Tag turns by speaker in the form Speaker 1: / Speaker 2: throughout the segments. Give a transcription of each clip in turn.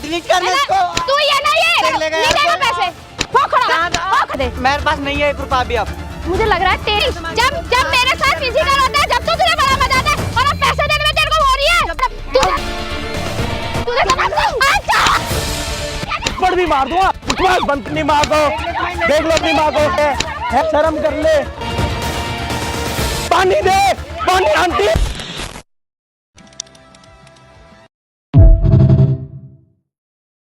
Speaker 1: Delete करने इसको।
Speaker 2: तू ये ना ये
Speaker 1: ले
Speaker 2: नहीं देगा पैसे। फोड़ दे।
Speaker 1: मेरे पास नहीं है 1 रुपया भी अब।
Speaker 2: मुझे लग रहा है तेरी जब मेरे साथ फिजिकल होता है जब तो तुझे बड़ा मजा आता है और अब पैसे देने में तेरे को हो रही है।
Speaker 3: थप्पड़ भी मार दूंगा, बंद नहीं मार दो। देख लो अपनी माँ को, शर्म कर ले। पानी दे, पानी आंटी।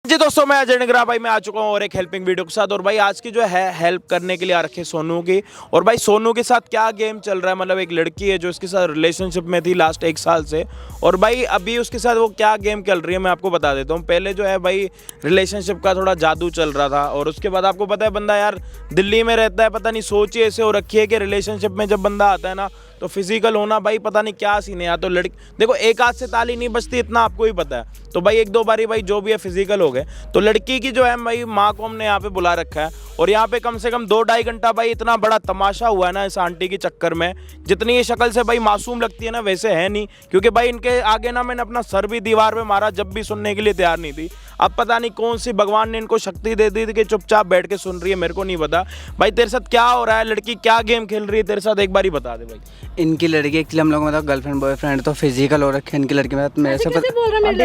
Speaker 3: जी दोस्तों, मैं अजय निगरा भाई मैं आ चुका हूँ और एक हेल्पिंग वीडियो के साथ। और भाई आज की जो है हेल्प करने के लिए आ रखे सोनू की। और भाई सोनू के साथ क्या गेम चल रहा है, मतलब एक लड़की है जो इसके साथ रिलेशनशिप में थी लास्ट 1 साल से। और भाई अभी उसके साथ वो क्या गेम चल रही है मैं आपको बता देता हूँ। पहले जो है भाई रिलेशनशिप का थोड़ा जादू चल रहा था, और उसके बाद आपको पता है बंदा यार दिल्ली में रहता है, पता नहीं सोच ही ऐसे हो रखी है कि रिलेशनशिप में जब बंदा आता है ना तो फिजिकल होना भाई पता नहीं क्या सीन है। या तो लड़की देखो, एक हाथ से ताली नहीं बजती, इतना आपको ही पता है। तो भाई 1-2 बारी भाई जो भी है फिजिकल हो गए। तो लड़की की जो है भाई माँ को हमने यहाँ पे बुला रखा है, और यहाँ पे कम से कम 2-2.5 घंटा भाई इतना बड़ा तमाशा हुआ है ना इस आंटी के चक्कर में। जितनी ये शक्ल से भाई मासूम लगती है ना वैसे है नहीं, क्योंकि भाई इनके आगे ना मैंने अपना सर भी दीवार पे मारा जब भी सुनने के लिए तैयार नहीं थी। अब पता नहीं कौन सी भगवान ने इनको शक्ति दे दी थी कि चुपचाप बैठ के सुन रही है, मेरे को नहीं पता। भाई तेरे साथ क्या हो रहा है, लड़की क्या गेम खेल रही है तेरे साथ, एक बार ही बता दे भाई।
Speaker 1: इनकी लड़की एक्चुअली हम लोग मतलब गर्लफ्रेंड बॉयफ्रेंड तो फिजिकल हो रखे इनकी लड़की में। मेरे से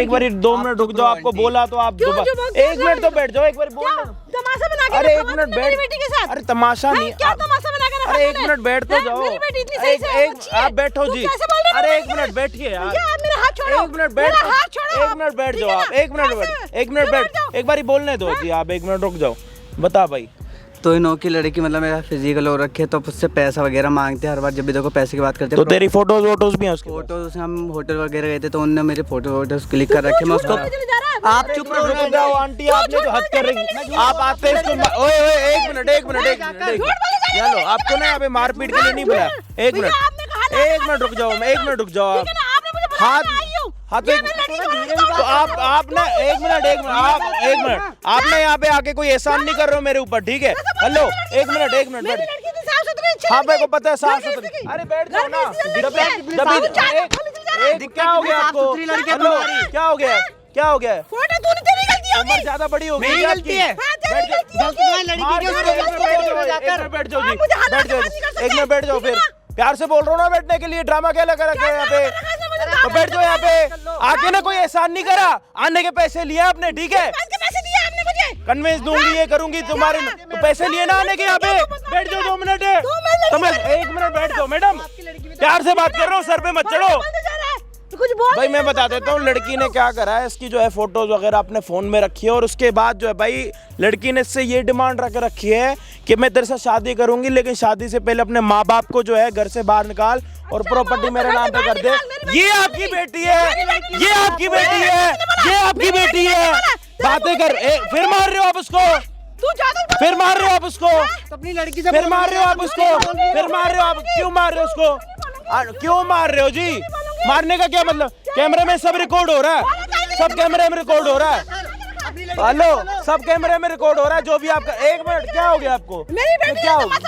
Speaker 3: एक बार 2 मिनट रुक जाओ, आपको बोला तो आप 1 मिनट तो बैठ जाओ, एक बार बोल।
Speaker 4: तमाशा बना के
Speaker 3: अरे 1 मिनट बैठ।
Speaker 4: बेटी के साथ।
Speaker 3: अरे तमाशा नहीं,
Speaker 4: क्या तमाशा बना के रखा?
Speaker 3: अरे 1 मिनट बैठ तो जाओ।
Speaker 4: मेरी बेटी इतनी सही से
Speaker 3: आप बैठो जी। अरे 1 मिनट बैठिए यार।
Speaker 4: मेरा हाथ छोड़ो।
Speaker 3: 1 मिनट बैठ, 1 मिनट बैठ जाओ आप। 1 मिनट बैठ, 1 मिनट बैठ, एक बार ही बोलने दो जी। आप 1 मिनट रुक जाओ, बता भाई।
Speaker 1: तो इन की लड़की मतलब मेरा फिजिकल हो रखे तो उससे पैसा वगैरह मांगते हैं हर बार जब भी देखो पैसे की बात करते हैं।
Speaker 3: तो तेरी फोटोज वोटोज भी हैं उसके?
Speaker 1: फोटोज हम होटल वगैरह गए थे तो उन्होंने मेरे फोटो वोटोज क्लिक कर रखे। मैं उसको आप चुप रहो आंटी, आपने जो हद कर रही आप आते हैं इसको। ओए ओए 1 मिनट, 1 मिनट, 1 मिनट। चलो आपको ना यहाँ पे मारपीट के लिए नहीं बुलाया। 1 मिनट रुक जाओ, 1 मिनट रुक जाओ आप। हाथ तो आप ना 1 मिनट, 1 मिनट, आप 1 मिनट, आपने यहाँ पे आके कोई एहसान नहीं कर रहे हो मेरे ऊपर, ठीक है? हेलो 1 मिनट, 1 मिनट बैठ। हाँ मेरे को पता है साफ सुथरी। अरे बैठ जाओ ना। क्या हो गया आपको? हेलो क्या हो गया? क्या हो गया? उम्र ज्यादा बड़ी हो गई गलती है। बैठ जाओ जी, बैठ जाओ। 1 मिनट बैठ जाओ, फिर प्यार से बोल रहा हूँ ना बैठने के लिए, ड्रामा क्या लगा रखा है यहाँ पे? तो बैठ जाओ यहाँ पे। आके ना कोई एहसान नहीं करा, आने के पैसे लिए आपने, ठीक है? कन्विंस दूंगी, ये करूंगी तुम्हारे, तो पैसे लिए ना आने के। यहाँ पे बैठ जाओ 2 मिनट है तो मैं 1 मिनट बैठ जाओ। मैडम प्यार से बात कर रहा हूँ, सर पे मत चढ़ो भाई। मैं बता देता हूँ लड़की ने क्या करा है। इसकी जो है फोटोज वगैरह अपने फोन में रखी है, और उसके बाद जो है भाई लड़की ने इससे ये डिमांड रख रखी है कि मैं तेरे साथ शादी करूंगी, लेकिन शादी से पहले अपने माँ बाप को जो है घर से बाहर निकाल और प्रॉपर्टी मेरे नाम पे कर दे। ये आपकी बेटी है, ये आपकी बेटी है, ये आपकी बेटी है। बातें कर, फिर मार रहे हो आप उसको, फिर मार रहे हो आप उसको, अपनी लड़की से
Speaker 3: फिर मार रहे हो आप उसको, फिर मार रहे हो आप। क्यों मार रहे हो उसको? क्यों मार रहे हो जी? मारने का क्या मतलब? कैमरे में सब रिकॉर्ड हो रहा है, सब कैमरे में रिकॉर्ड हो रहा है। हेलो सब कैमरे में रिकॉर्ड हो रहा है जो भी आपका। 1 मिनट, क्या हो गया आपको? क्या हो गया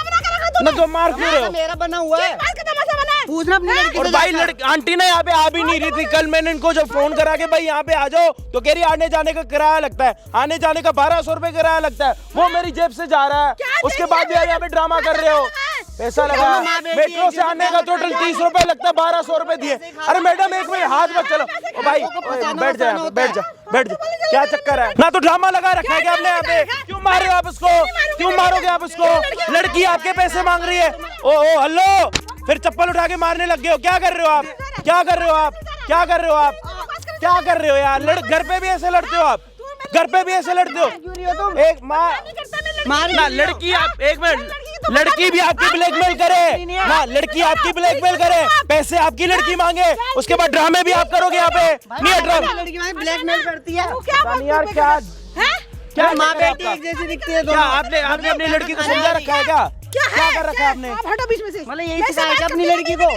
Speaker 3: ना? तो मार क्यों रहे हो?
Speaker 1: मेरा बना हुआ है, पूछना अपनी लड़की।
Speaker 3: और भाई लड़की आंटी ना यहाँ पे आ भी नहीं रही थी। कल मैंने इनको जब फोन करा के भाई यहाँ पे आ जाओ तो कह रही आने जाने का किराया लगता है, आने जाने का 1200 रुपए किराया लगता है, वो मेरी जेब से जा रहा है। उसके बाद भी यहाँ पे ड्रामा कर रहे हो। पैसा लगा, मेट्रो से आने का टोटल 30 रुपए लगता है, 1200 रुपए दिए। अरे मैडम 1 मिनट, हाथ मत चलो। ओ भाई बैठ जा, बैठ जा, बैठ जा। क्या चक्कर है ना? तो ड्रामा लगा रखा है क्या आपने यहाँ पे? क्यों मार रहे हो आप उसको? क्यों मारोगे आप उसको? लड़की आपके पैसे मांग रही है। ओ हेलो, फिर चप्पल उठा के मारने लग गए हो। क्या कर रहे हो आप? क्या कर रहे हो आप? क्या कर रहे हो आप? क्या कर रहे हो यार? घर पे भी ऐसे लड़ते हो आप? घर पे भी ऐसे लड़ते हो? एक ना लड़की आप 1 मिनट, लड़की भी आपकी ब्लैकमेल करे ना, लड़की आपकी ब्लैकमेल करे, पैसे आपकी लड़की मांगे, उसके बाद ड्रामे भी आप करोगे यहाँ पे। नहीं ड्रामा
Speaker 1: लड़की ब्लैकमेल करती है
Speaker 3: यार। क्या क्या
Speaker 1: माँ बेटी एक जैसी दिखती है?
Speaker 3: क्या आपने अपनी लड़की को समझा रखा है क्या? क्या कर रखा है आपने?
Speaker 4: हटो बीच में से।
Speaker 1: मतलब यही सिखाया क्या अपनी लड़की को?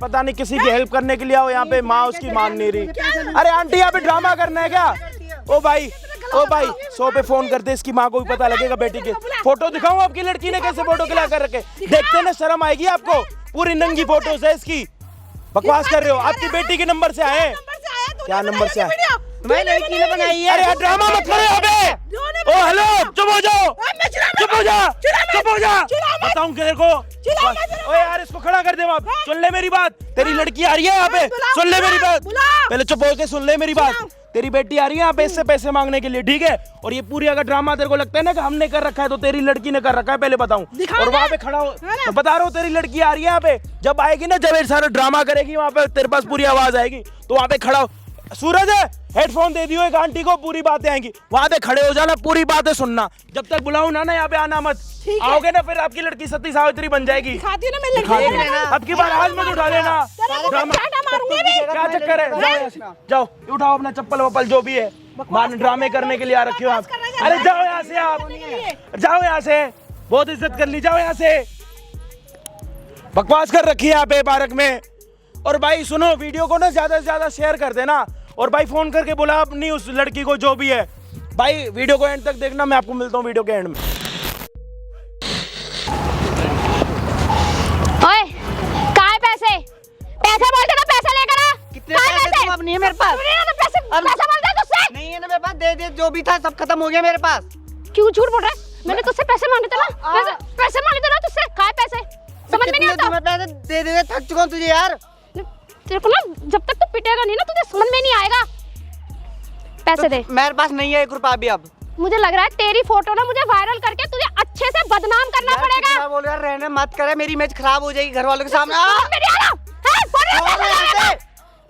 Speaker 3: पता नहीं किसी की हेल्प करने के लिए आओ यहाँ पे, माँ उसकी मान नहीं रही। अरे आंटी यहाँ पे ड्रामा करना है क्या? ओ भाई 100 पे फोन करते, इसकी माँ को भी पता लगेगा बेटी के। फोटो दिखाऊं आपकी लड़की ने कैसे फोटो क्लिक कर रखे? देखते ना शर्म आएगी आपको। पूरी नंगी फोटोज है इसकी। बकवास कर रहे हो, आपकी बेटी के नंबर से आए।
Speaker 1: क्या नंबर से आया?
Speaker 5: भाई लड़की ने बनाई है।
Speaker 1: अरे यार ड्रामा मत करो यहाँ पे। ओ हेलो, चुप हो जाओ, चुप हो जा, चुप हो जा। बताऊं तेरे को? ओ यार इसको खड़ा कर दे बाप। सुन ले मेरी बात, तेरी लड़की आ रही है यहाँ पे, सुन ले मेरी बात। पहले चुप होके सुन ले मेरी बात। तेरी बेटी आ रही है यहाँ पे इससे पैसे मांगने के लिए, ठीक है? और ये पूरी अगर ड्रामा तेरे को लगता है ना कि हमने कर रखा है, तो तेरी लड़की ने कर रखा है, पहले बताऊं। और वहाँ पे खड़ा हो, तो बता रहा हूँ तेरी लड़की आ रही है यहाँ पे। जब आएगी ना, जब ये सारा ड्रामा करेगी वहाँ पे, तेरे पास पूरी आवाज आएगी, तो वहाँ पे खड़ा हो। सूरज है, हेडफोन दे दियो एक आंटी को, पूरी बातें आएंगी। वहाँ पे खड़े हो जाना, पूरी बातें सुनना। जब तक बुलाऊं ना यहाँ पे आना मत। आओगे ना फिर आपकी लड़की सती सावित्री बन जाएगी।
Speaker 4: दिखाती हूँ ना मैं लड़की।
Speaker 1: अब की बार आज मत उठा लेना। क्या चक्कर है? जाओ यहाँ से, जाओ उठाओ अपना चप्पल वप्पल जो भी है, मान ड्रामे करने के लिए आ रखे हो आप। अरे जाओ यहाँ से, आप जाओ यहाँ से, बहुत इज्जत कर ली, जाओ यहाँ से। बकवास कर रखी है यहाँ पे पार्क में। और भाई सुनो, वीडियो को ना ज्यादा से ज्यादा शेयर कर देना, और भाई फोन करके बुला अपनी उस लड़की को जो भी है। भाई वीडियो को एंड तक देखना, मैं आपको मिलता हूँ वीडियो के एंड में।
Speaker 2: ओए कहाँ है पैसे? पैसे बोलते ना, पैसे लेकर आ।
Speaker 5: कितने पैसे? अब नहीं है मेरे पास।
Speaker 2: पैसे बोलते हैं तुझसे?
Speaker 5: नहीं है ना मेरे पास, दे दे जो भी था सब खत्म हो गया मेरे पास।
Speaker 2: क्यों झूठ बोल रहा है? मैंने तुझसे पैसे मांगे थे ना, पैसे मांगे थे ना तुझसे। कहाँ है पैसे? समझ में नहीं आता।
Speaker 5: मैं पैसे दे दे थक चुका हूँ तुझे यार।
Speaker 2: तेरे को ना जब तक तू पिटेगा नहीं ना, तुझे समझ में नहीं आएगा। पैसे दे।
Speaker 5: मेरे पास नहीं है 1 रुपया भी। अब
Speaker 2: मुझे लग रहा है तेरी फोटो ना मुझे वायरल करके तुझे अच्छे से बदनाम करना पड़ेगा।
Speaker 5: क्या बोल यार, रहने मत करे, मेरी इमेज खराब हो जाएगी घर वालों के सामने।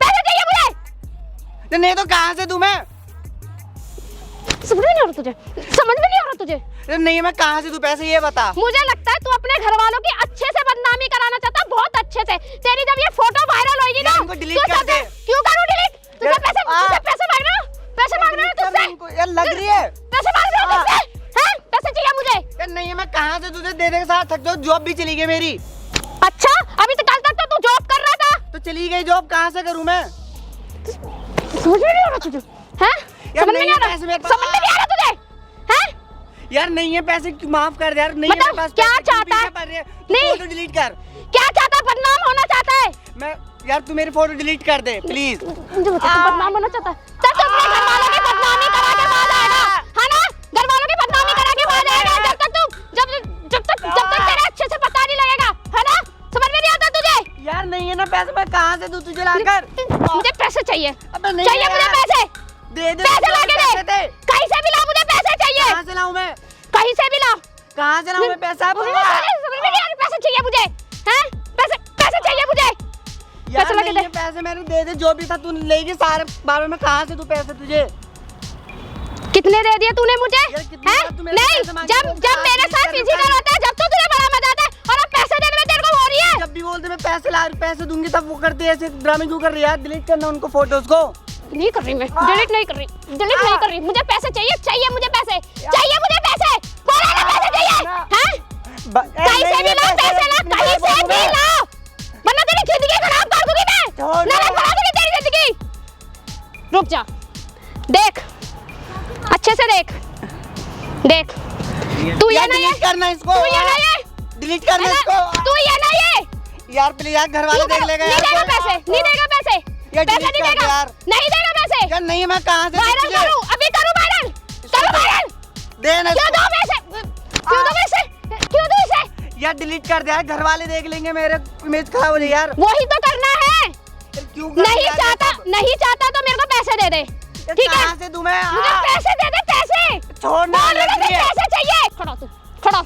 Speaker 2: पैसे चाहिए मुझे।
Speaker 5: नहीं तो कहाँ से दूं मैं?
Speaker 2: समझ में नहीं आ रहा तुझे? समझ में नहीं आ रहा तुझे?
Speaker 5: नहीं मैं कहाँ से दूं पैसे, ये बता।
Speaker 2: मुझे लगता है तू अपने घर वालों की अच्छे से बदनामी कराना चाहता है, बहुत अच्छे से। तेरी जब ये फोटो वायरल होगी ना,
Speaker 5: इनको डिलीट कर दे।
Speaker 2: क्यों करूं डिलीट? तुझे पैसे मांग रहा हूं, पैसे मांग रहा हूं तुझसे।
Speaker 5: यार लग रही है।
Speaker 2: पैसे मांग रहा हूं तुझसे, हैं? पैसे चाहिए मुझे।
Speaker 5: यार नहीं है, मैं कहाँ से तुझे दे के साथ थक जाऊं, जॉब भी चली गई मेरी।
Speaker 2: अच्छा, अभी तो कल तक तो तू जॉब कर रहा था।
Speaker 5: तो चली गई जॉब, कहाँ से करूं मैं?
Speaker 2: समझ में नहीं आ रहा तुझे? हैं? समझ में नहीं आ रहा? समझ में नहीं आ रहा तुझे? हैं?
Speaker 5: यार नहीं है पैसे, माफ कर दे यार। नहीं है
Speaker 2: मतलब
Speaker 5: मेरे पास
Speaker 2: क्या
Speaker 5: पैसे,
Speaker 2: चाहता है? नहीं।
Speaker 5: फोटो डिलीट कर।
Speaker 2: क्या चाहता है? बदनाम होना चाहता है?
Speaker 5: मैं यार तू मेरी फोटो डिलीट कर दे प्लीज।
Speaker 2: मुझे बता, तू बदनाम होना चाहता है? तब तो अपने घर वालों की बदनामी करा के बाद आएगा, है ना? घर वालों की बदनामी करा के बाद आएगा। जब तक तेरा अच्छे से पता नहीं लगेगा, है ना? समझ में नहीं आता तुझे?
Speaker 5: यार नहीं है ना पैसे, मैं कहाँ से दूं तुझे लाकर?
Speaker 2: मुझे पैसे चाहिए,
Speaker 5: अबे नहीं
Speaker 2: चाहिए मुझे पैसे।
Speaker 5: दे दे
Speaker 2: पैसे लाके दे, कहीं से भी ला, मुझे पैसे चाहिए।
Speaker 5: कहाँ से लाऊं मैं?
Speaker 2: कहीं से भी ला।
Speaker 5: कहाँ से लाऊं मैं पैसा?
Speaker 2: समझ में नहीं आ रहा, पैसे चाहिए मुझे, हैं? पैसे चाहिए मुझे।
Speaker 5: यार
Speaker 2: पैसे लगे
Speaker 5: नहीं
Speaker 2: दे।
Speaker 5: है पैसे, मैंने दे दे जो भी था, तू लेगी सारे बार में। कहाँ से दूं पैसे तुझे?
Speaker 2: कितने दे दिए तूने मुझे?
Speaker 5: यार कितने
Speaker 2: हैं?
Speaker 5: बार तू मेरे से
Speaker 2: नहीं,
Speaker 5: पैसे मांगे?
Speaker 2: जब मेरे साथ फिजिकल होता है, जब तो तुझे बड़ा मजा आता है, और अब पैसे देने में तेरे को हो रही है।
Speaker 5: जब भी बोलते मैं पैसे दूंगी, तब वो करती है ऐसे ड्रामे क्यों कर रही है यार? डिलीट करना उनको फोटोज को।
Speaker 2: नहीं कर रही मैं, डिलीट नहीं कर रही, मुझे पैसे चाहिए मुझे पैसे बोला ना, पैसे चाहिए, हैं? कहीं से भी ला पैसे, ला कहीं से भी ला, वरना तेरी जिंदगी खराब कर दूंगी मैं, नरक बना दूंगी तेरी जिंदगी। रुक जा, देख अच्छे से देख तू ये ना, ये
Speaker 5: करना इसको,
Speaker 2: तू ये ना, ये
Speaker 5: डिलीट करना इसको।
Speaker 2: तू ये ना, ये
Speaker 5: यार प्लीज यार, घर वाले देख लेगा यार।
Speaker 2: नहीं देगा पैसे, नहीं देगा पैसे,
Speaker 5: यार
Speaker 2: पैसे
Speaker 5: delete
Speaker 2: नहीं
Speaker 5: कर दे
Speaker 2: देगा,
Speaker 5: यार।
Speaker 2: नहीं देगा पैसे।
Speaker 5: यार नहीं है, मैं कहाँ से
Speaker 2: वायरल
Speaker 5: तुझे?
Speaker 2: करूं, अभी करूं वायरल,
Speaker 5: दे ना
Speaker 2: क्यों
Speaker 5: इसको।
Speaker 2: दो पैसे, क्यों दो इसे?
Speaker 5: यार डिलीट कर दे यार, घर वाले देख लेंगे, मेरे इमेज खराब हो जाएगी यार।
Speaker 2: वही तो करना है।
Speaker 5: यार क्यों कर
Speaker 2: नहीं
Speaker 5: यार
Speaker 2: चाहता,
Speaker 5: ये सब?
Speaker 2: नहीं चाहता तो मेरे को पैसे दे दे,
Speaker 5: यार
Speaker 2: ठीक है?
Speaker 5: कहाँ से दूं मैं?
Speaker 2: मुझे पैसे दे दे, पैसे
Speaker 5: छोड़ ना,
Speaker 2: बोल रहा
Speaker 5: लग रही है।
Speaker 2: पैसे चाहिए। खड़ा तू, खड़ा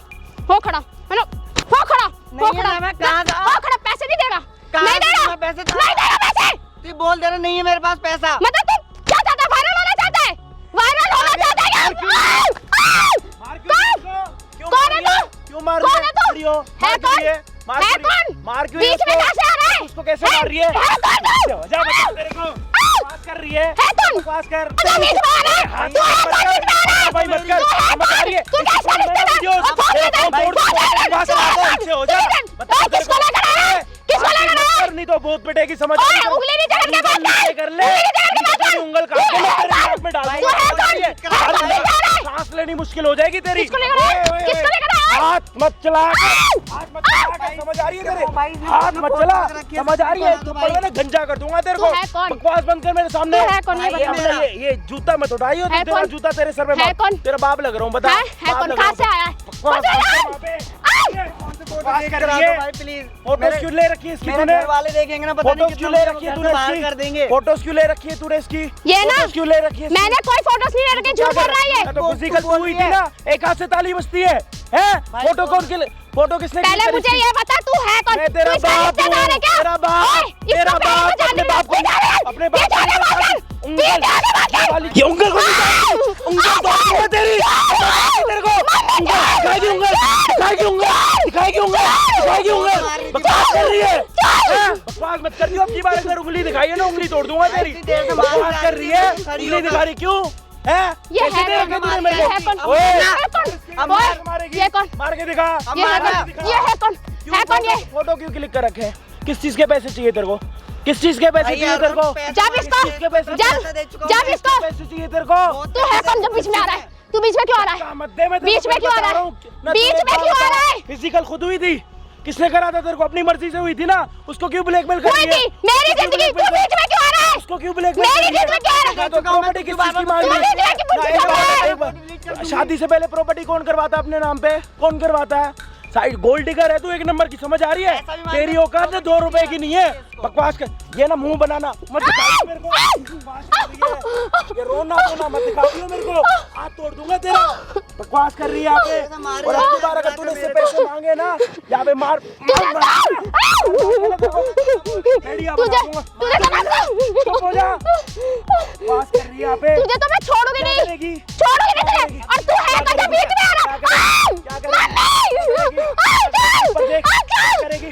Speaker 2: हो, खड़ा हेलो, हो खड़ा,
Speaker 5: नहीं
Speaker 2: हो
Speaker 5: है
Speaker 2: खड़ा,
Speaker 5: ना, मैं कहाँ से-
Speaker 2: हो खड़ा, पैसे नहीं देगा,
Speaker 5: कहाँ
Speaker 2: नहीं
Speaker 5: से
Speaker 2: देगा,
Speaker 5: दूं मैं पैसे?
Speaker 2: नहीं देगा पैसे।
Speaker 5: तू बोल दे रहा नहीं है मेरे पास पैसा।
Speaker 2: मतलब तू क्या चाहता है? वायरल होना चाहता है? वायरल होना चाहता है क्या? कौन है तू?
Speaker 1: क्यों मार
Speaker 2: कौन
Speaker 1: रही
Speaker 2: है तू?
Speaker 1: रही हो?
Speaker 2: है
Speaker 1: मार क्यों रही है?
Speaker 2: कौन?
Speaker 1: मार
Speaker 2: है
Speaker 1: क्यों रही है?
Speaker 2: कौन?
Speaker 1: मार क्यों
Speaker 2: बीच में कैसे आ रहा है?
Speaker 1: उसको कैसे मार रही है?
Speaker 2: है कौन तू?
Speaker 1: जा बता तेरे को, बकवास कर रही है।
Speaker 2: है तुम?
Speaker 1: बकवास कर।
Speaker 2: तू बीच में आ रहा है?
Speaker 1: हाँ,
Speaker 2: तू है
Speaker 1: मत
Speaker 2: कौन
Speaker 1: कर।
Speaker 2: बीच में आ रहा है?
Speaker 1: भाई मत कर,
Speaker 2: तू है
Speaker 1: मत
Speaker 2: कौन?
Speaker 1: कर ये।
Speaker 2: तू कैसा रिश्तेदार?
Speaker 1: वीडियोस,
Speaker 2: अब फोन
Speaker 1: तेरा
Speaker 2: दे दे,
Speaker 1: फोन तोड़
Speaker 2: फोन दे दे,
Speaker 1: बकवास
Speaker 2: तू है
Speaker 1: कर,
Speaker 2: कौन?
Speaker 1: पीछे हो जा।
Speaker 2: तू है
Speaker 1: बता
Speaker 2: कौन?
Speaker 1: तेरे
Speaker 2: किसको
Speaker 1: को।
Speaker 2: लेकर आया है? किसको
Speaker 1: बाकी
Speaker 2: लेकर
Speaker 1: मत
Speaker 2: आया है?
Speaker 1: कर, नहीं तो बहुत पिटेगी, समझ
Speaker 2: ओए,
Speaker 1: नहीं।
Speaker 2: उंगली नीचे करके बात कर।
Speaker 1: कर ले,
Speaker 2: उंगली नीचे करके बात कर।
Speaker 1: उंगल काट के मैं तेरे नाक में डाल
Speaker 2: तू है
Speaker 1: दूंगा।
Speaker 2: कौन?
Speaker 1: समझ रही है?
Speaker 2: है कौन? बीच में आ रहा है?
Speaker 1: सांस लेनी मुश्किल हो जाएगी तेरी।
Speaker 2: किसको लेकर आया?
Speaker 1: ओए, ओए,
Speaker 2: किसको लेकर आया?
Speaker 1: हाथ मत चला, हाथ मत चला, समझ समझ आ रही है तेरे? हाथ मत चला, समझ आ रही है? थप्पड़ में ना गंजा कर दूंगा तेरे को।
Speaker 2: तू है कौन?
Speaker 1: बकवास बंद कर मेरे सामने।
Speaker 2: तू है कौन? ये बता
Speaker 1: अपना ये जूता मत उठाइयो,
Speaker 2: है
Speaker 1: तेरा
Speaker 2: कौन?
Speaker 1: जूता तेरे सर पे
Speaker 2: है कौन?
Speaker 1: तेरा बाप लग रहा हूँ, बता।
Speaker 2: है
Speaker 1: बाप
Speaker 2: कौन?
Speaker 1: लग
Speaker 2: कहाँ
Speaker 1: रहा
Speaker 2: से
Speaker 1: हूँ।
Speaker 2: आया है?
Speaker 1: बकवास
Speaker 2: बता
Speaker 1: करके
Speaker 2: यार।
Speaker 1: वहाँ पे।
Speaker 2: आई!
Speaker 1: बकवास कर
Speaker 5: करा
Speaker 1: रही
Speaker 5: दो
Speaker 1: है।
Speaker 5: भाई प्लीज।
Speaker 1: फोटोज क्यों ले रखी है इसकी
Speaker 5: मेरे
Speaker 1: तूने?
Speaker 5: घर वाले देखेंगे ना, पता नहीं
Speaker 1: फोटोज क्यों ले रखी है तूने
Speaker 5: बाहर
Speaker 1: इसकी?
Speaker 5: कर देंगे।
Speaker 1: फोटोज क्यों ले रखी है तूने इसकी?
Speaker 2: ये ना
Speaker 1: फोटोज क्यों ले रखी है इसकी?
Speaker 2: मैंने कोई फोटोज नहीं ले रखे, झूठ बोल रहा है ये।
Speaker 1: तो फिजिकल तू हुई थी ना, एक हाथ से ताली बजती है, हैं? फोटो कौन के फोटो किसने
Speaker 2: पहले
Speaker 1: क्लिक करी
Speaker 2: मुझे
Speaker 1: इसकी?
Speaker 2: ये बता तू है कौन?
Speaker 1: मैं तेरा
Speaker 2: तू इसका
Speaker 1: बाप हूँ,
Speaker 2: रिश्तेदार है क्या?
Speaker 1: तेरा बाप,
Speaker 2: ओए, इसको
Speaker 1: तेरा
Speaker 2: पहले
Speaker 1: बाप,
Speaker 2: तो
Speaker 1: अपने
Speaker 2: जानने
Speaker 1: बाप को,
Speaker 2: दे। पीछे आ,
Speaker 1: अपने बाप
Speaker 2: पीछे आने मत कर।
Speaker 1: उंगल,
Speaker 2: पीछे आने मत कर।
Speaker 1: ये उंगल को उंगल तोड़ूंगा तेरी, तेरे को दिखाएगी उंगल, दिखाएगी उंगल, दिखाएगी उंगल, दिखाएगी उंगल। बकवास कर रही है, हैं? बकवास मत कर दियो, अब की बार अगर उंगली दिखाई है ना, उंगली तोड़ दूंगा तेरी। बकवास कर रही है, उंगली दिखा रही क्यों? हैं?
Speaker 2: ये
Speaker 1: कैसे
Speaker 2: है
Speaker 1: दे रखे तूने मेरे
Speaker 2: ये
Speaker 1: को?
Speaker 2: है कौन?
Speaker 1: ओए,
Speaker 2: ये है कौन? ओए,
Speaker 1: मारेगी,
Speaker 2: ये कौन?
Speaker 1: मार के दिखा।
Speaker 2: ये है कौन? ये है कौन? है कौन ये?
Speaker 1: फोटो क्यों क्लिक कर रखे हैं? किस चीज के पैसे चाहिए तेरे को? किस चीज के पैसे चाहिए तेरे को?
Speaker 2: जब इसको
Speaker 1: किसके पैसे
Speaker 2: जब इसको
Speaker 1: पैसे चाहिए तेरे को?
Speaker 2: तू है कौन जो बीच में आ रहा है? तू बीच में क्यों आ रहा है?
Speaker 1: मत दे, मैं तेरे
Speaker 2: बीच
Speaker 1: को
Speaker 2: में क्यों आ
Speaker 1: बता
Speaker 2: रहा है?
Speaker 1: हूँ। ना
Speaker 2: बीच
Speaker 1: तेरे
Speaker 2: में
Speaker 1: बाप
Speaker 2: क्यों आ
Speaker 1: का
Speaker 2: रहा है?
Speaker 1: फिजिकल खुद हुई थी, किसने करा था तेरे को? अपनी मर्जी से हुई थी ना, उसको क्यों ब्लैकमेल कर
Speaker 2: हुई
Speaker 1: रही है?
Speaker 2: थी मेरी जिंदगी, तू बीच में क्यों आ रहा है?
Speaker 1: उसको क्यों ब्लैकमेल
Speaker 2: मेरी
Speaker 1: कर रही है?
Speaker 2: जिंदगी क्यों आ रहा है?
Speaker 1: तो प्रॉपर्टी किस चीज की मांग
Speaker 2: तू
Speaker 1: रही
Speaker 2: बीच में क्यों
Speaker 1: है?
Speaker 2: पूछ रहा है?
Speaker 1: एक बार, शादी से पहले प्रॉपर्टी कौन करवाता है अपने नाम पे? कौन करवाता है? साइड गोल्ड डिगर है तू, एक नंबर की, समझ आ रही है? तेरी औकात ना 2 रुपए की नहीं है। बकवास कर, ये ना मुंह बनाना मत दिखाइए मेरे को। बकवास कर रही है, ये रोना धोना मत दिखाइए मेरे को, हाथ तोड़ दूंगा तेरा। बकवास कर रही है यहाँ पे, और अब की बार अगर तूने इससे पैसे मांगे ना, यहाँ पे मार चुप हो जा। बकवास कर रही है यहाँ पे।
Speaker 2: तुझे तो मैं छोड़ूंगी
Speaker 1: क्या
Speaker 2: नहीं,
Speaker 1: करेगी?
Speaker 2: छोड़ूंगी नहीं तुझे। और तू है कौन जो बीच में आ रहा है?
Speaker 1: क्या करेगी?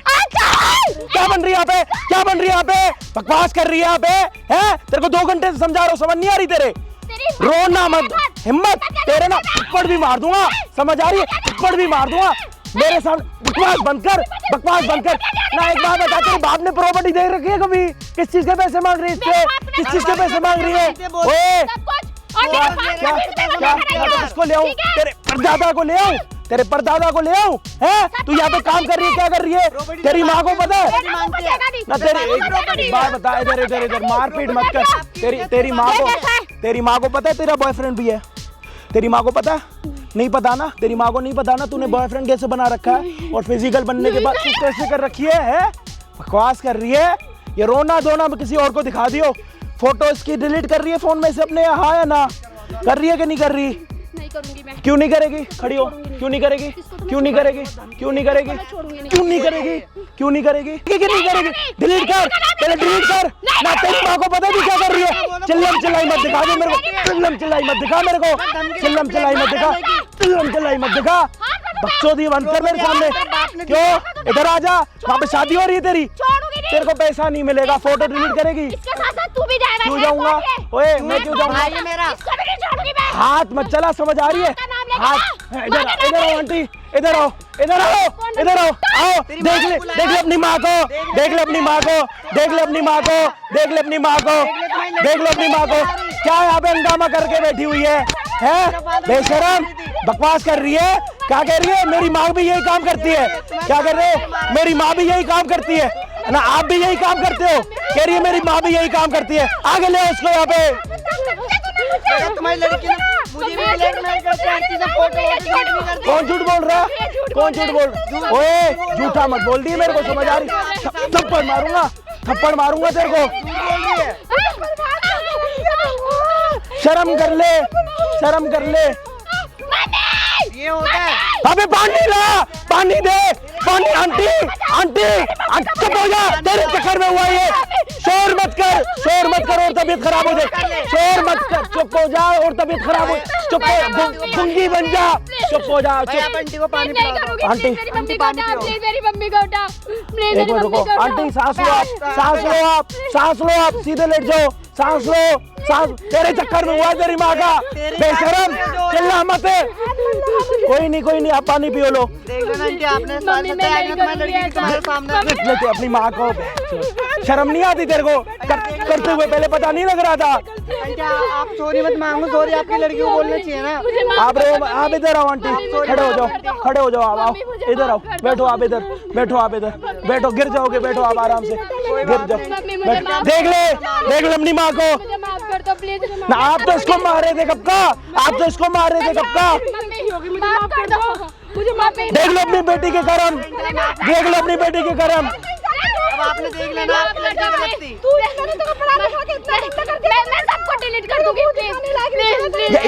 Speaker 1: क्या बन रही है यहाँ पे? क्या बन रही है यहाँ पे? बकवास कर रही है यहाँ पे, हैं? तेरे को 2 घंटे से समझा रहा हूँ, समझ नहीं आ रही तेरे? रोना मत, हिम्मत तेरे ना थप्पड़ भी मार दूंगा, समझ आ रही है? थप्पड़ भी मार दूंगा मेरे सामने। बकवास बंद कर, बकवास बंद कर ना। एक बात बता, तेरे बाप ने प्रॉपर्टी दे रखी है कभी? किस चीज के पैसे मांग रही है इससे? किस चीज के पैसे मांग रही है? ओए, क्या इसको ले आऊं? तेरे परदादा को ले आऊं? तेरे परदादा को ले आऊं? हैं? तू यहाँ पे काम कर रही है, क्या कर रही है? तेरी माँ को पता है ना? तेरी एक बात बता, इधर इधर इधर मारपीट मत कर। तेरी माँ को पता है तेरा बॉयफ्रेंड भी है? तेरी माँ को पता है? नहीं पता ना? तेरी माँ को नहीं पता ना तूने बॉयफ्रेंड कैसे बना रखा है, और फिजिकल बनने के बाद तू कैसे कर रखी है? बकवास कर रही है। ये रोना धोना किसी और को दिखा दियो। फोटो इसकी डिलीट कर रही है फोन में से अपने, हाँ या ना? कर रही है कि नहीं कर रही?
Speaker 2: नहीं करूंगी मैं।
Speaker 1: क्यों नहीं करेगी? खड़ी हो, क्यों नहीं करेगी? क्यों नहीं करेगी? क्यों नहीं करेगी? क्यों नहीं करेगी? क्यों नहीं करेगी? क्यों नहीं करेगी? डिलीट कर, पहले डिलीट कर ना। तेरी माँ को पता है क्या कर रही है? चिल्लम चिल्लाई मत दिखा दे मेरे को, चिल्लम चिल्लाई मत दिखा मेरे को, चिल्लम चिल्लाई मत दिखा, चिल्लम चिल्लाई मत दिखा। बकचोदी बंद कर मेरे सामने। क्यों? इधर आ जा, वहाँ पे शादी हो रही है तेरी, तेरे को पैसा नहीं मिलेगा। फोटो डिलीट करेगी?
Speaker 2: इसके साथ तू भी जाएगा।
Speaker 1: क्यों जाऊंगा? ओए, मैं क्यों जाऊंगा?
Speaker 2: इसको भी नहीं छोड़ूंगी मैं।
Speaker 1: हाथ मत चला, समझ आ रही है? हाथ इधर आओ आंटी, इधर आओ, इधर आओ, इधर आओ, आओ। देख ले अपनी माँ को, देख ले अपनी माँ को, देख ले अपनी माँ को, देख ले अपनी माँ को, देख ले अपनी माँ को। क्या यहाँ पे हंगामा करके बैठी हुई है? बेशरम, बकवास कर रही है। क्या कह रही है? मेरी माँ भी यही काम करती है। क्या कर रहे हो? मेरी माँ भी यही काम करती है ना? आप भी यही काम करते हो? कह रही है मेरी माँ भी यही काम करती है। आगे ले उसको यहाँ पे।
Speaker 5: तुम्हारी लड़की ने मुझे भी ब्लैकमेल करके हर चीज़ में फोटो नहीं करती।
Speaker 1: कौन झूठ बोल रहा है? कौन झूठ बोल? ओए, झूठा मत बोल दी, मेरे को समझ आ रही। थप्पड़ मारूंगा, थप्पड़ मारूंगा तेरे को। शर्म कर ले, शर्म कर ले।
Speaker 5: ये होता है।
Speaker 1: अबे पानी ला, पानी दे, पानी। आंटी, आंटी, चुप हो जा, तेरे चक्कर में हुआ ये। शोर मत कर, शोर मत कर और तबीयत खराब हो जाए। शोर मत कर, चुप हो जा और तबीयत खराब हो। चुप हो, गूंगी बन जा, चुप हो जा। चुप।
Speaker 5: आंटी को पानी पिलाओ।
Speaker 1: आंटी,
Speaker 2: मेरी मम्मी को उठा, प्लीज मेरी मम्मी को उठा, प्लीज
Speaker 1: एक
Speaker 2: मेरी
Speaker 1: मिनट
Speaker 2: मम्मी
Speaker 1: रुको।
Speaker 2: को उठा।
Speaker 1: आंटी सांस लो आप, सांस लो आप, सांस लो आप, सीधे लेट जाओ, सांस लो, सांस। तेरे चक्कर में हुआ तेरी माँ का। बेशरम, चिल्ला मत। कोई नहीं, आप पानी पियो लो।
Speaker 5: देख लो ना आंटी, आपने साथ में तैयार किया तुम्हारी लड़की की तुम्हारे सामने।
Speaker 1: लेते अपनी माँ को। शर्म नहीं आती तेरे को? करते हुए पहले पता नहीं लग रहा था?
Speaker 5: आंटी आप सॉरी मत मांगो, सॉरी आपकी लड़की को बोलना चाहिए ना।
Speaker 1: आप इधर आओ आंटी, खड़े हो जाओ, खड़े हो जाओ, आओ इधर आओ, बैठो आप इधर, बैठो आप इधर, बैठो, गिर जाओगे, बैठो आप आराम से, गिर जाओ, देख ले अपनी माँ को। ना आप तो इसको मार रहे थे कब का, आप तो इसको मार रहे थे कब का। देख लो अपनी बेटी के कर्म, देख लो अपनी बेटी के कर्म।
Speaker 5: अब आपने देख लेना आपकी लड़की गलती।
Speaker 2: मैं सबको डिलीट कर दूंगी।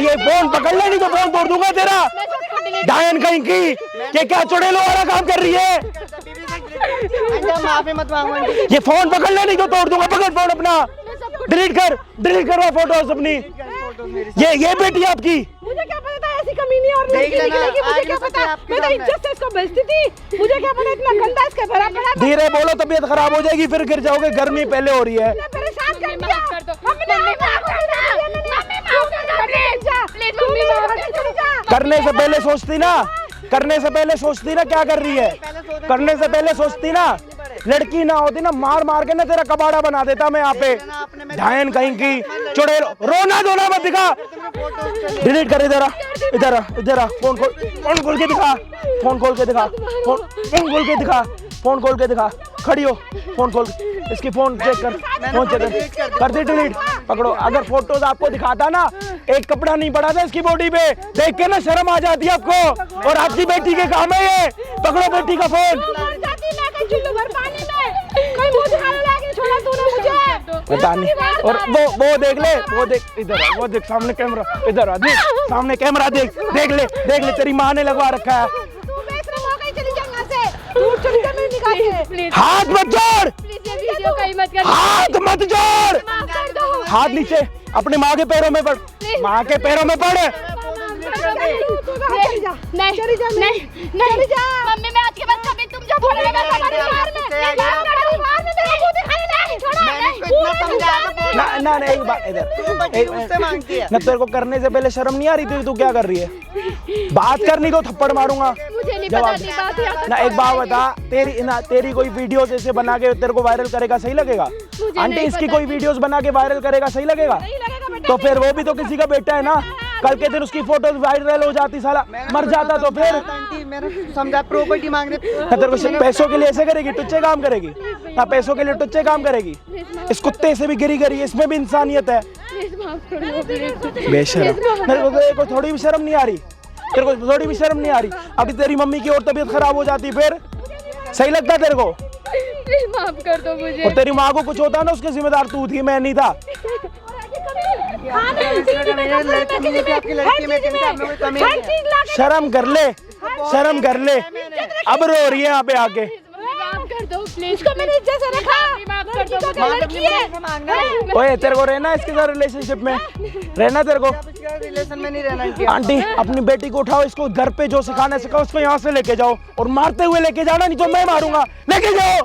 Speaker 1: ये फोन पकड़ ले, नहीं तो फोन तोड़ दूंगा तेरा। डायन कहीं की कि क्या चुड़ैलों वाला काम कर रही है।
Speaker 5: आंटी आप माफी मत मांगो आंटी।
Speaker 1: ये फोन पकड़ ले, नहीं तो तोड़ दूंगा। पकड़ फोन अपना, डिलीट कर वो फोटोज अपनी। ये बेटी आपकी।
Speaker 4: मुझे क्या पता था ऐसी कमीनी और
Speaker 5: देख
Speaker 4: लड़की
Speaker 5: लेना,
Speaker 4: निकलेगी, मुझे
Speaker 5: आज
Speaker 4: क्या
Speaker 5: नहीं
Speaker 4: पता।
Speaker 5: सकते आपके
Speaker 4: मैं तो
Speaker 5: सामने।
Speaker 4: इज्जत से इसको बेचती थी, मुझे क्या पता इतना गंदा इसके भरा पड़ा।
Speaker 1: धीरे बोलो, तबीयत खराब हो जाएगी, फिर गिर जाओगे। गर्मी पहले हो रही है।
Speaker 4: मैं परेशान कर दिया। मम्मी माफ कर दो।
Speaker 1: करने से पहले सोचती ना, करने से पहले सोचती ना क्या कर रही है। करने से पहले सोचती ना, लड़की ना होती ना, मार मार के ना तेरा कबाड़ा बना देता मैं यहाँ पे। डायन कहीं की चुड़ैल। रोना धोना मत दिखा, डिलीट कर। इधर आ, इधर आ, इधर आ। फोन खोल के दिखा, फोन खोल के दिखा, फोन खोल के दिखा, फोन खोल के दिखा। खड़ी हो, फोन खोल, इसकी फोन चेक कर, फोन चेक कर दे डिलीट। पकड़ो, अगर फोटोज आपको दिखाता ना, एक कपड़ा नहीं पड़ा था इसकी बॉडी पे, देख के ना शर्म आ जाती है आपको। और आपकी बेटी के काम है ये। पकड़ो बेटी का फोन। पता नहीं। और वो देख ले, वो देख, इधर आ, वो देख सामने कैमरा, इधर आ, देख सामने कैमरा, देख ले तेरी माँ ने लगवा रखा है। हाथ मत जोड़, हाथ मत जोड़, हाथ नीचे। अपनी माँ के पैरों में पड़, माँ के पैरों में पड़।
Speaker 2: नहीं मम्मी, मैं आज के बाद कभी तुम जो बोलोगे मैं
Speaker 1: ना एक बात इधर ना, तेरे को करने से पहले शर्म नहीं आ रही थी? तू क्या कर रही है? बात करनी तो थप्पड़ मारूंगा। ना एक बात बता, तेरी कोई वीडियोस ऐसे बना के तेरे को वायरल करेगा, सही लगेगा? आंटी इसकी कोई वीडियोस बना के वायरल करेगा, सही लगेगा? तो फिर वो भी तो किसी का बेटा है ना। कल के दिन उसकी फोटोज वायरल हो जाती, साला मर जाता तो फिर।
Speaker 5: आंटी मैंने समझा, प्रॉपर्टी मांग रहे।
Speaker 1: तेरे को सिर्फ पैसों के लिए ऐसे करेगी, टुच्चे काम करेगी ना, पैसों के लिए टुच्चे काम करेगी। इस कुत्ते से भी गिरी गरी, इसमें भी इंसानियत है। बेशरम, मेरे को थोड़ी भी शर्म नहीं आ रही, तेरे को थोड़ी भी शर्म नहीं आ रही। अभी तेरी मम्मी की और तबीयत खराब हो जाती, फिर सही लगता तेरे को?
Speaker 2: माफ कर दो मुझे।
Speaker 1: और तेरी माँ को कुछ होता ना, उसके जिम्मेदार तू थी, मैं नहीं था। शर्म कर ले, शर्म कर ले। अब रो रही है यहाँ पे आके।
Speaker 2: माफ कर दो प्लीज, इसको मैंने इज्जत से रखा। माफ कर दो, लड़की है।
Speaker 1: ओए तेरे को रहना इसके साथ रिलेशनशिप में, रहना तेरे को।
Speaker 5: रिलेशन में नहीं रहना।
Speaker 1: आंटी अपनी बेटी को उठाओ, इसको घर पे जो सिखाना सिखाओ, उसको यहाँ से लेके जाओ और मारते हुए लेके जाना, नहीं तो मैं मारूंगा। लेके जाओ,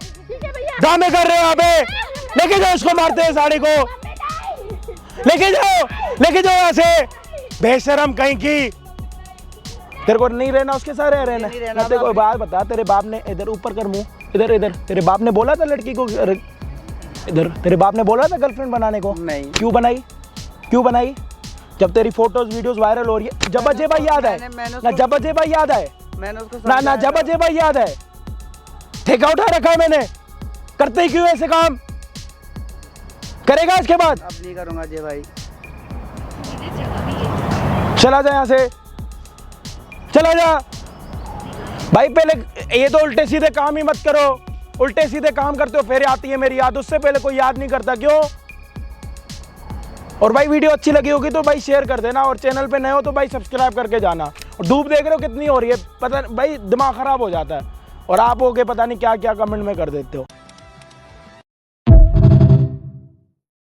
Speaker 1: ड्रामे कर रहे हो यहाँ पे, लेके जाओ इसको, मारते हैं साड़ी को, लेके जाओ यहाँ से। बेशरम कहीं की। तेरे को नहीं रहना उसके साथ, रहना ना। तेरे को बात बता, तेरे बाप ने, इधर ऊपर कर मुंह, इधर तेरे बाप ने बोला था लड़की को, इधर तेरे बाप ने बोला था गर्लफ्रेंड बनाने को?
Speaker 5: नहीं।
Speaker 1: क्यों बनाई? जब तेरी फोटोज वीडियोस वायरल हो रही है। जब अजय भाई याद है ना, जब अजय भाई याद है ना, जब अजय भाई याद है, ठेका उठा रखा है मैंने। करते ही क्यों ऐसे काम? करेगा इसके बाद?
Speaker 5: अब नहीं करूंगा अजय भाई।
Speaker 1: चला जा यहाँ से, चला जा भाई। पहले ये तो उल्टे सीधे काम ही मत करो, उल्टे सीधे काम करते हो फिर आती है मेरी याद, उससे पहले कोई याद नहीं करता, क्यों? और भाई वीडियो अच्छी लगी होगी तो भाई शेयर कर देना, और चैनल पे नए हो तो भाई सब्सक्राइब करके जाना। और धूप देख रहे हो कितनी हो रही है, पता भाई दिमाग खराब हो जाता है, और आप होके पता नहीं क्या क्या कमेंट में कर देते हो।